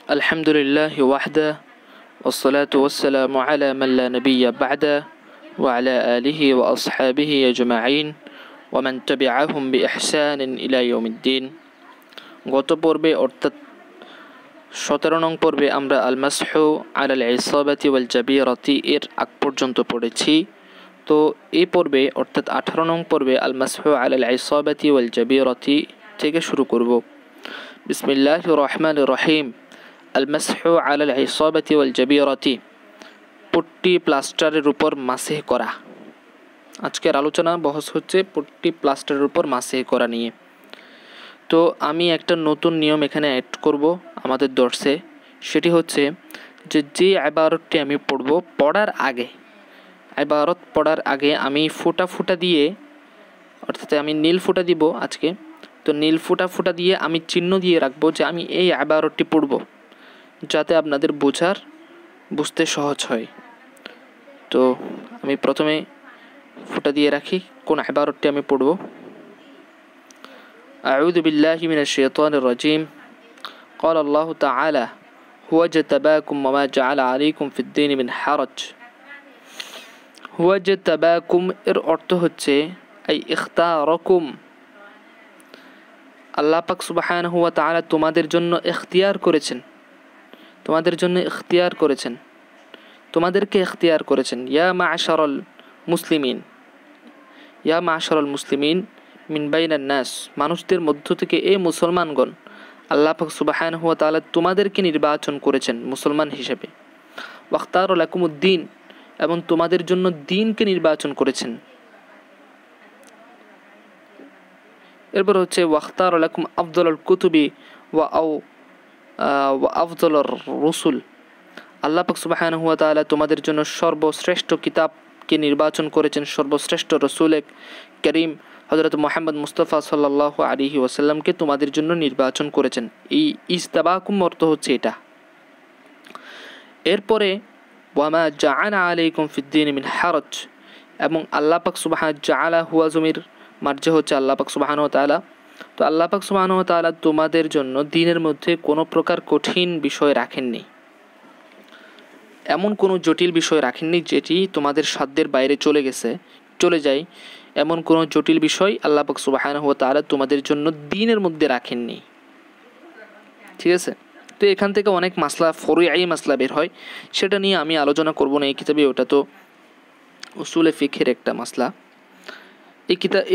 الحمد لله وحده والصلاة والسلام على من لا نبي بعده وعلى آله وأصحابه أجمعين ومن تبعهم بإحسان إلى يوم الدين গত পর্বে অর্থাৎ 17 নং পর্বে আমরা আল মাসহু আলাল ইসাবাতি ওয়াল জাবিরাতি এর আগ পর্যন্ত পড়েছি। তো এই পর্বে অর্থাৎ 18 নং পর্বে আল মাসহু আলাল ইসাবাতি ওয়াল জাবিরাতি থেকে শুরু করব। বিসমিল্লাহির রহমানির রহিম। আল মাসহু আলাল ইসাবাতি ওয়াল জাবিরাতি, পট্টি প্লাস্টারের উপর মাসহ করা। আজকের আলোচনা বহস হচ্ছে পট্টি প্লাস্টারের উপর মাসহ করা নিয়ে। তো আমি একটা নতুন নিয়ম এখানে অ্যাড করব আমাদের দর্সে, সেটি হচ্ছে যে ইবারতটি আমি পড়ব, পড়ার আগে ইবারত পড়ার আগে আমি ফোঁটা ফোঁটা দিয়ে, অর্থাৎ আমি নীল ফোঁটা দিব আজকে। তো নীল ফোঁটা দিয়ে আমি চিহ্ন দিয়ে রাখবো যে আমি এই ইবারতটি পড়ব, যাতে আপনাদের বুঝতে সহজ হয়। তো আমি প্রথমে ফোঁটা দিয়ে রাখি কোন ইবারতটি আমি পড়ব। أعوذ بالله من الشيطان الرجيم. قال الله تعالى هو اجتباكم وما جعل عليكم في الدين من حرج. هو اجتباكم এর অর্থ হচ্ছে আই ইখতারাকুম, আল্লাহ পাক সুবহানাহু ওয়া তাআলা তোমাদের জন্য ইখতিয়ার করেছেন, তোমাদেরকে ইখতিয়ার করেছেন। ইয়া মা'শারাল মুসলিমিন মিন বাইনান নাস, মানুষদের মধ্য থেকে এই মুসলমানগণ, আল্লাহ পাক সুবহানাহু ওয়া তাআলা তোমাদেরকে নির্বাচন করেছেন মুসলমান হিসেবে। ওয়াখতার লাকুমুদ্দিন, এবং তোমাদের জন্য দ্বীনকে নির্বাচন করেছেন। এরপর হচ্ছে ওয়াখতার লাকুম আফদলুল কুতুবি ওয়া আফদলুর রসুল, আল্লাহ পাক সুবহানাহু ওয়া তাআলা তোমাদের জন্য সর্বশ্রেষ্ঠ কিতাবকে নির্বাচন করেছেন, সর্বশ্রেষ্ঠ রসুল করিম হযরত মুহাম্মদ মুস্তাফা সাল্লাল্লাহু আলাইহি ওয়াসাল্লামকে তোমাদের জন্য নির্বাচন করেছেন। এই ইস্তাবাকুম অর্থ হচ্ছে এটা। এরপরে ওয়ামা জাআলা আলাইকুম ফিদ্দীন মিন হারাজ, এবং আল্লাহ পাক সুবহানাহু জাআলা হুয়া জমির মার্জা হচ্ছে আল্লাহ পাক সুবহানাহু ওয়া তাআলা। তো আল্লাহ পাক সুবহানাহু ওয়া তাআলা তোমাদের জন্য দ্বীনের মধ্যে কোনো প্রকার কঠিন বিষয় রাখেননি, এমন কোনো জটিল বিষয় রাখেননি যেটি তোমাদের সাধ্যের বাইরে চলে যায়, এমন কোনো জটিল বিষয় আল্লাহ পাক সুবহানাহু ওয়া তাআলা তোমাদের জন্য দ্বীনের মধ্যে রাখেননি। ঠিক আছে। তো এখান থেকে অনেক মাসলা, ফরঈ মাসলা বের হয়, সেটা নিয়ে আমি আলোচনা করব না এই কিতাবে, ওটা তো উসুলে ফিকহের একটা মাসলা।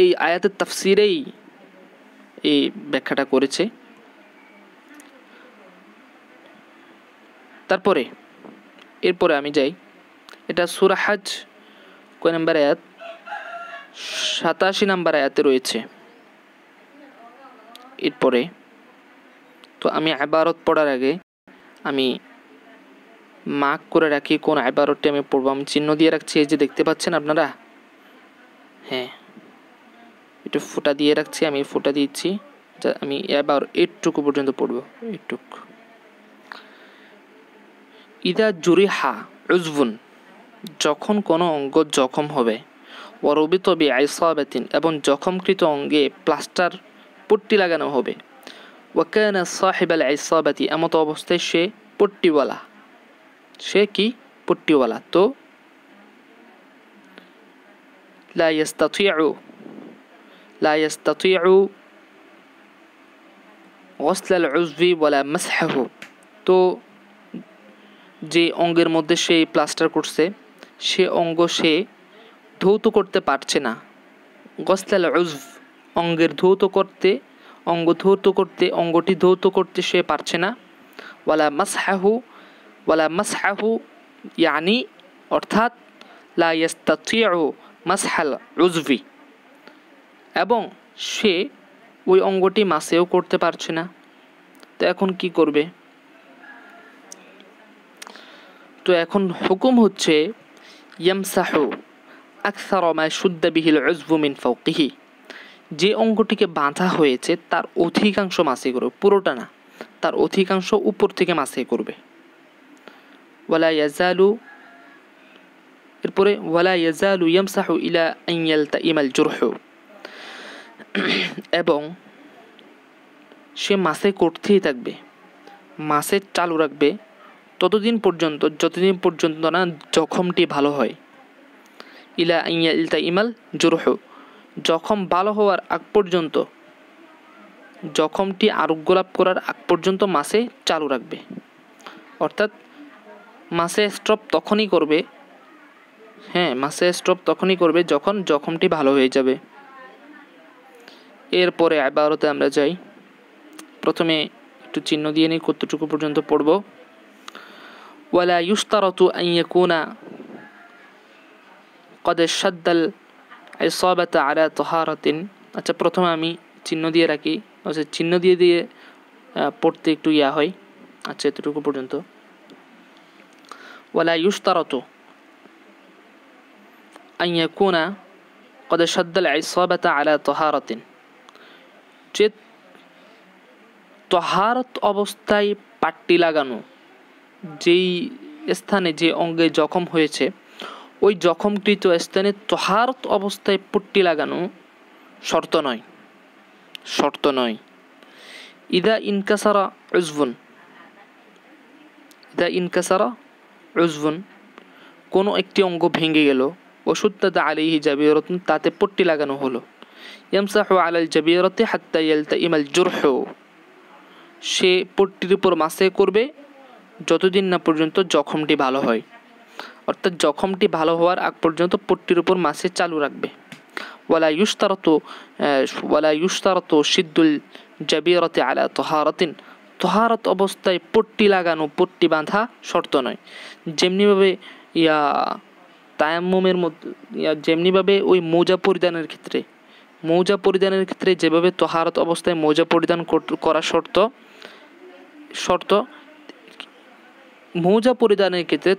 এই আয়াতের তাফসিরেই এই ব্যাখ্যাটা করেছে। এরপরে আমি যাই, এটা সূরা হজ কয় নম্বর আয়াত? 87 নম্বর আয়াতে রয়েছে। এরপরে তো আমি ইবারত পড়ার আগে আমি মার্ক করে রাখি কোন ইবারতটি আমি পড়ব। আমি চিহ্ন দিয়ে রাখছি, এই যে দেখতে পাচ্ছেন আপনারা, হ্যাঁ একটু ফোঁটা দিয়ে রাখছি, আমি ফোঁটা দিচ্ছি, আমি এবার এইটুকু পর্যন্ত পড়ব। এইটুকু ইদা জুরিহা উজবুন, যখন কোনো অঙ্গ জখম হবে, ওয়ারবিত বিআইসাবাতিন, এবং জখমকৃত অঙ্গে প্লাস্টার পট্টি লাগানো হবে, ওয়াকানা সাহিবাল ইসাবাতি, এমত অবস্থায় সে পট্টিওয়ালা, সে কি পট্টিওয়ালা। তো লা ইয়াস্তাতিউ গসলাল উজবি ওয়ালা মাসহাহু, তো যে অঙ্গের মধ্যে সে প্লাস্টার করছে সে অঙ্গ সে ধৌত করতে পারছে না। গসলাল উজব, অঙ্গটি ধৌত করতে সে পারছে না। ওয়ালা মাসহাহু ইয়ানি, অর্থাৎ লা ইয়াস্তাতিউ মাসহাল উজবি, এবং সে ওই অঙ্গটি মাসেও করতে পারছে না। তো এখন কি করবে? তো এখন হুকুম হচ্ছে ইয়ামসাহু আকসারা মা শুদ্দা বিহিল উজবু মিন ফাওকিহি, যে অঙ্গটিকে বাঁধা হয়েছে তার অধিকাংশ মাসে করবে, পুরোটা না, তার অধিকাংশ উপর থেকে মাসে করবে। এরপরে ওয়ালা ইয়াজালু ইয়ামসাহু ইলা আন ইয়ালতাইমাল জুরহু, এবং সে মাসে করতেই থাকবে, মাসে চালু রাখবে ততদিন পর্যন্ত যতদিন পর্যন্ত না জখমটি ভালো হয়। ইলা আইয়া ইলতা ইমাল জুরহু, জখম ভালো হওয়ার আগ পর্যন্ত, জখমটি আরোগ্য লাভ করার আগ পর্যন্ত মাসে চালু রাখবে। অর্থাৎ মাসে স্টপ তখনই করবে, মাসে স্টপ তখনই করবে যখন জখমটি ভালো হয়ে যাবে। এরপরে ইবারতে আমরা যাই। প্রথমে একটু চিহ্ন দিয়ে নিই কতটুকু পর্যন্ত পড়ব। ওয়ালা ইউশতারাতু আন ইয়াকুনা কদ শাদ্দাল ইসাবাতা আলা তাহারাতিন। আচ্ছা, প্রথমে আমি চিহ্ন দিয়ে রাখি, আচ্ছা চিহ্ন দিয়ে দিয়ে পড়তে একটু হয়। আচ্ছা, এতটুকু পর্যন্ত। ওয়ালা ইউশতারাতু আন ইয়াকুনা কদ শাদ্দাল ইসাবাতা আলা তাহারাতিন, যে তহারত অবস্থায় পাট্টি লাগানো, যেই স্থানে যে অঙ্গে জখম হয়েছে ওই জখমকৃত স্থানে তহারত অবস্থায় পট্টি লাগানো শর্ত নয়। ইদা ইনকাসারা উজবুন, কোনো একটি অঙ্গ ভেঙে গেল, ওশুদ্দাদা আলাইহি জাবিরাতুন, তাতে পট্টি লাগানো হলো। ইয়ামসাহু আলাল জাবিরাতি হাত্তা ইয়ালতাইমাল জুরহু, সে পট্টির উপর মাসে করবে যতদিন না পর্যন্ত জখমটি ভালো হয়। অর্থাৎ জখমটি ভালো হওয়ার আগ পর্যন্ত পট্টির উপর মাসে চালু রাখবে। ওয়ালা ইউশতারাতু শিদ্দুল জাবিরাতি আলা তাহারাতিন, তাহারাত অবস্থায় পট্টি লাগানো, পট্টি বাঁধা শর্ত নয়। যেমনিভাবে তায়াম্মুমের মধ্যে যেমনিভাবে ওই মৌজা পরিধানের ক্ষেত্রে যেভাবে তাহারাত অবস্থায় মৌজা পরিধান করা শর্ত, মৌজা পরিধানের ক্ষেত্রে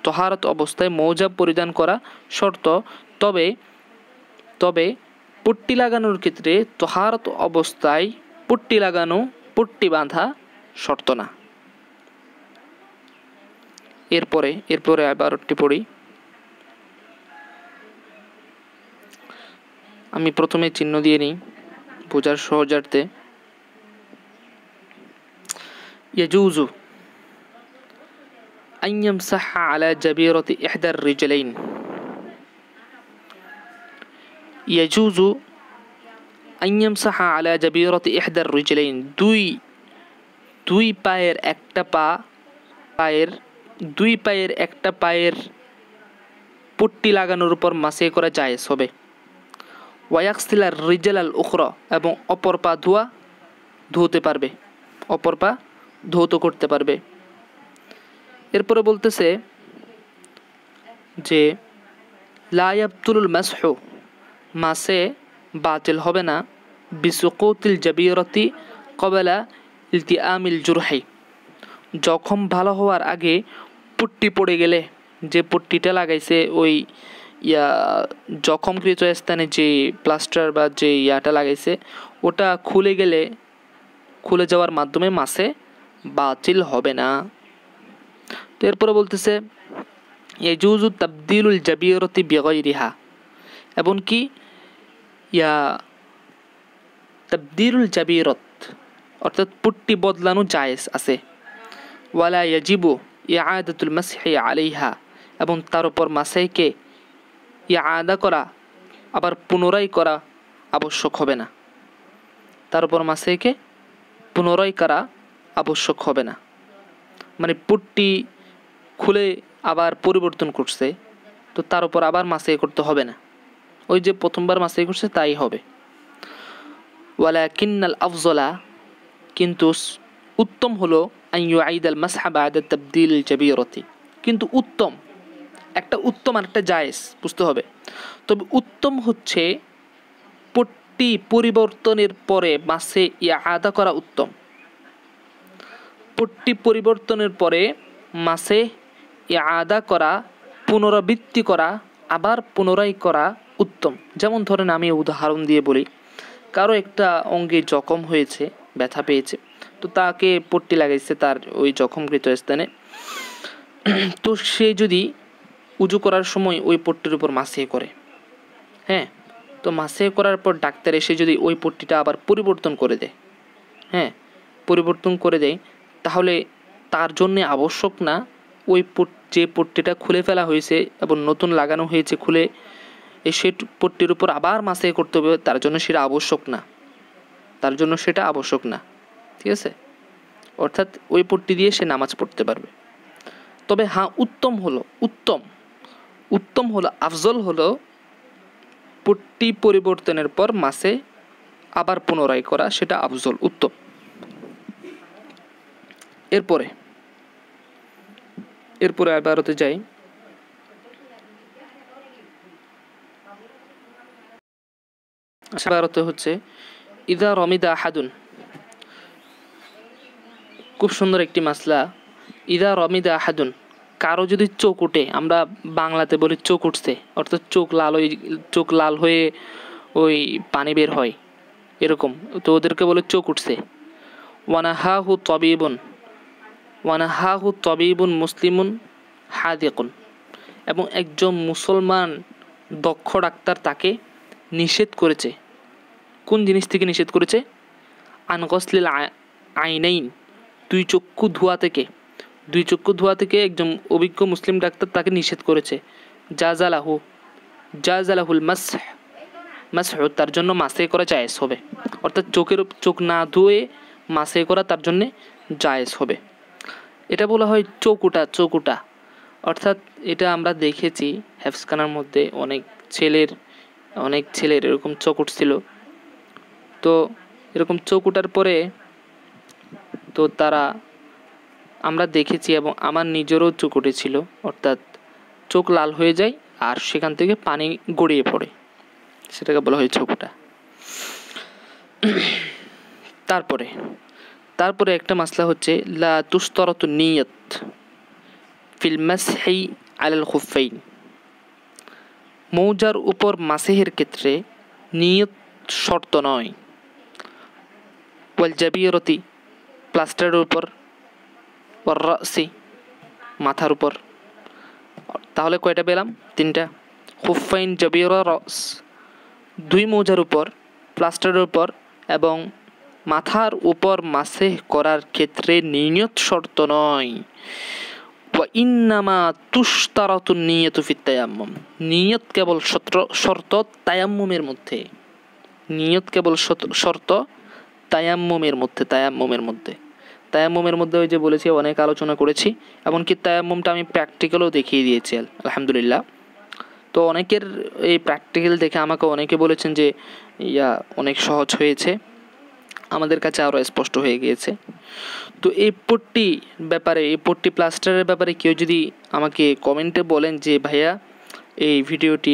তহারত অবস্থায় মৌজা পরিধান করা শর্ত, তবে পট্টি লাগানোর ক্ষেত্রে তহারত অবস্থায় পট্টি বাঁধা শর্ত না। এরপরে ইবারতটি পড়ি। আমি প্রথমে চিহ্ন দিয়ে নিই বোঝার সহজার্থে। ইয়াজুজু আন ইয়ামসাহা আলা জাবিরাতি ইহদার রিজলাইন, ইয়াজুজু আন ইয়ামসাহা আলা জাবিরাতি ইহদার রিজলাইন, দুই পায়ের একটা পায়ের পট্টি লাগানোর উপর মাসে করা জায়েজ হবে। ওয়ায়াকসিলার রিজালাল উখরা, এবং অপর পা ধৌত করতে পারবে। এরপরে বলতেছে যে লা ইয়াবতুলুল মাসহু, মাসে বাতিল হবে না, বিসুকুতিল জাবিরাতি ক্বাবলা ইলতিআমিল জুরহি, জখম ভালো হওয়ার আগে পট্টি পড়ে গেলে, যে পট্টিটা লাগাইছে ওই জখমকৃত স্থানে যে প্লাস্টার বা যে লাগাইছে ওটা খুলে যাওয়ার মাধ্যমে মাসে বাতিল হবে না। তো এরপরে বলতেছে ইয়াজুজু তাবদিলুল জাবিরাতি বিগাইরিহা, এমনকি তাবদিলুল জাবিরাত অর্থাৎ পট্টি বদলানো জায়েজ আছে। ওয়ালা ইয়াজিবু ইআদাতুল মাসহি আলাইহা, এবং তার উপর মাসাইকে ইআদা করা, আবার পুনরায় করা আবশ্যক হবে না। তার উপর মাসাইকে পুনরায় করা আবশ্যক হবে না, মানে পট্টি খুলে আবার পরিবর্তন করছে তো তার উপর আবার মাসাই করতে হবে না, ওই যে প্রথমবার মাসাই করছে তাই হবে। ওয়ালাকিন্নাল আফযলা, কিন্তু উত্তম হলো আন ইউঈদাল মাসহা বা'দা তাবদীলিল জাবিরাতি, কিন্তু উত্তম আর একটা জায়েজ বুঝতে হবে। তবে উত্তম হচ্ছে পট্টি পরিবর্তনের পরে মাসে ইআদা করা উত্তম। পট্টি পরিবর্তনের পরে মাসে ইআদা করা, পুনরাবৃত্তি করা, আবার পুনরায় করা উত্তম। যেমন ধরেন আমি উদাহরণ দিয়ে বলি, কারো একটা অঙ্গে জখম হয়েছে, ব্যথা পেয়েছে, তো তাকে পট্টি লাগাইছে তার ওই জখমকৃত স্থানে, তো সে যদি উজু করার সময় ওই পট্টির উপর মাসে করে, তো মাসে করার পর ডাক্তার এসে যদি ওই পট্টিটা আবার পরিবর্তন করে দেয়, পরিবর্তন করে দেয়, তাহলে তার জন্যে আবশ্যক না ওই যে পট্টিটা খুলে ফেলা হয়েছে এবং নতুন লাগানো হয়েছে খুলে সেই পট্টির উপর আবার মাসাই করতে হবে, তার জন্য সেটা আবশ্যক না, তার জন্য সেটা আবশ্যক না। ঠিক আছে, অর্থাৎ ওই পট্টি দিয়ে সে নামাজ পড়তে পারবে। তবে হ্যাঁ, উত্তম হলো আফজল হলো পট্টি পরিবর্তনের পর মাসে আবার পুনরায় করা, সেটা আফজল, উত্তম। এরপরে আবারতে যাই। আবারতে হচ্ছে ইদা রমিদা আহাদুন, খুব সুন্দর একটি মাসলা। ইদা রমিদা আহাদুন, কারো যদি চোখ উঠে, আমরা বাংলাতে বলি চোখ উঠছে, অর্থাৎ চোখ লাল হয়ে ওই পানি বের হয় এরকম, তো ওদেরকে বলে চোখ উঠছে। ওয়ানাহাহু তবিবুন মুসলিমুন হাদিকুন, এবং একজন মুসলমান দক্ষ ডাক্তার তাকে নিষেধ করেছে। কোন জিনিস থেকে নিষেধ করেছে? আন গসলিল আইনাইন, দুই চক্ষু ধোয়া থেকে একজন অভিজ্ঞ মুসলিম ডাক্তার তাকে নিষেধ করেছে। জাজালাহুল মাসহ, তার জন্য মাসে করা জায়েজ হবে, অর্থাৎ চোখ না ধুয়ে মাসে করা তার জন্যে জায়েজ হবে। এটা বলা হয় চোখ উঠা, অর্থাৎ এটা আমরা দেখেছি হেফজখানার মধ্যে অনেক ছেলের এরকম চোখ উঠছিল। তো এরকম চোখ উঠার পরে তো আমরা দেখেছি, এবং আমার নিজেরও চোখ উঠেছিল, অর্থাৎ চোখ লাল হয়ে যায় আর সেখান থেকে পানি গড়িয়ে পড়ে, সেটাকে বলা হয় চোখ উঠা। তারপরে একটা মাসলা হচ্ছে লা তুশতারাতু নিয়ত ফিল মাসহি আলাল খুফাইন, মৌজার উপর মাসেহের ক্ষেত্রে নিয়ত শর্ত নয়। ওয়াল জাবিরতি, প্লাস্টারের উপর, ওয়ার রাসি, মাথার উপর। তাহলে কয়টা পেলাম? 3টা। খুফাইন, জাবিরা, রাস, 2 মৌজার উপর, প্লাস্টারের উপর এবং মাথার উপর মাসেহ করার ক্ষেত্রে নিয়ত শর্ত নয়। ওয়া ইন্নামা তুশতারাতু নিয়তু ফিত তায়াম্মুম, নিয়ত কেবল শর্ত তায়াম্মুমের মধ্যে, নিয়ত কেবল শর্ত তায়াম্মুমের মধ্যে ওই যে বলেছি, অনেক আলোচনা করেছি, এমনকি তায়াম্মুমটা আমি প্র্যাকটিক্যালও দেখিয়ে দিয়েছি আলহামদুলিল্লাহ। তো অনেকের এই প্র্যাকটিক্যাল দেখে আমাকে অনেকে বলেছেন যে অনেক সহজ হয়েছে, আমাদের কাছে আরও স্পষ্ট হয়ে গিয়েছে। তো এই পট্টি প্লাস্টারের ব্যাপারে কেউ যদি আমাকে কমেন্টে বলেন যে ভাইয়া এই ভিডিওটি,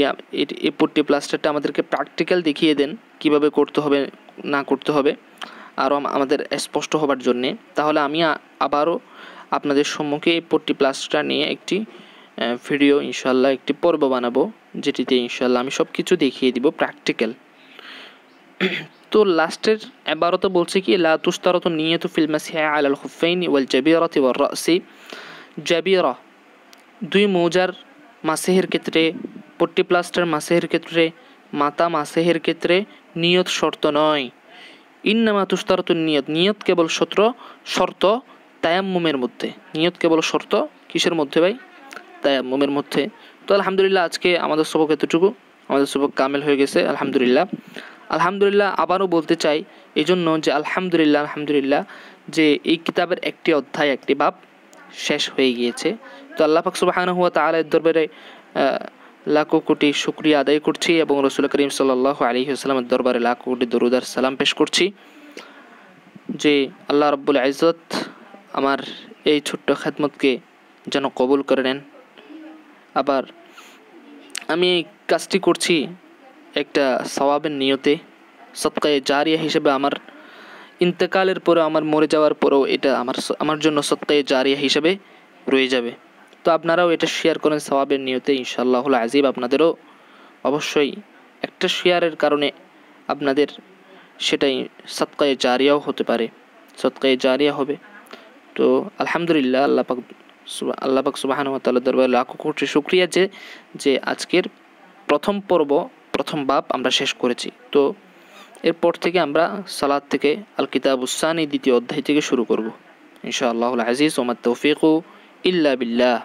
এই পট্টি প্লাস্টারটা আমাদেরকে প্র্যাকটিক্যাল দেখিয়ে দেন কিভাবে করতে হবে না করতে হবে আরও আমাদের স্পষ্ট হবার জন্যে, তাহলে আমি আবারও আপনাদের সম্মুখে এই পট্টি প্লাস্টার নিয়ে একটি ভিডিও ইনশাল্লাহ, একটি পর্ব বানাবো, যেটিতে ইনশাল্লাহ আমি সব কিছু দেখিয়ে দিব প্র্যাকটিক্যাল। তো লাস্টের এবারও তো বলছে কি লা তুশতারাতু নিয়তু ফিল মাসহি আলাল খুফাইনি ওয়াল জাবিরাতি ওয়ার রাসি, জাবিরা 2 মৌজার মাসেহের ক্ষেত্রে, পট্টি প্লাস্টার মাসেহের ক্ষেত্রে, মাথা মাসেহের ক্ষেত্রে নিয়ত শর্ত নয়। ইন্নামা তুশতারাতু নিয়ত কেবল শর্ত তায়াম্মুমের মধ্যে, নিয়ত কেবল শর্ত কিসের মধ্যে ভাই? তায়াম্মুমের মধ্যে। তো আলহামদুলিল্লাহ আজকে আমাদের সবক এতটুকু, আমাদের সবক কামেল হয়ে গেছে আলহামদুলিল্লাহ। আবারও বলতে চাই এই জন্য যে আলহামদুলিল্লাহ যে এই কিতাবের একটি অধ্যায়, একটি বাব শেষ হয়ে গিয়েছে। তো আল্লাহ পাক সুবহানাহু ওয়া তাআলার দরবারে লাখো কোটি শুকরিয়া আদায় করছি এবং রাসূল করিম সাল্লাল্লাহু আলাইহি ওয়াসাল্লামের দরবারে লাখো কোটি দরুদ আর সালাম পেশ করছি যে আল্লাহ রাব্বুল ইজ্জত আমার এই ছোট্ট খেদমতকে যেন কবুল করে নেন। আবার আমি এই কাজটি করছি একটা সওয়াবের নিয়তে, সদকায়ে জারিয়া হিসেবে, আমার ইন্তেকালের পরে, আমার মরে যাওয়ার পরেও এটা আমার জন্য সদকায়ে জারিয়া হিসেবে রয়ে যাবে। তো আপনারাও এটা শেয়ার করেন সওয়াবের নিয়তে, ইনশাআল্লাহুল আজিব আপনাদেরও অবশ্যই একটা শেয়ারের কারণে আপনাদের সেটাই সদকায়ে জারিয়াও হতে পারে, সদকায়ে জারিয়া হবে। তো আলহামদুলিল্লাহ, আল্লাহ পাক সুবহানাহু ওয়া তাআলার দরবারে লাখো কোটি শুকরিয়া যে আজকের প্রথম বাব আমরা শেষ করেছি। তো এরপর থেকে আমরা সালাত থেকে আল কিতাবুস সানি দ্বিতীয় অধ্যায় থেকে শুরু করব ইনশাআল্লাহুল আজিজ। ওয়া মাত তৌফিকু ইল্লা বিল্লাহ।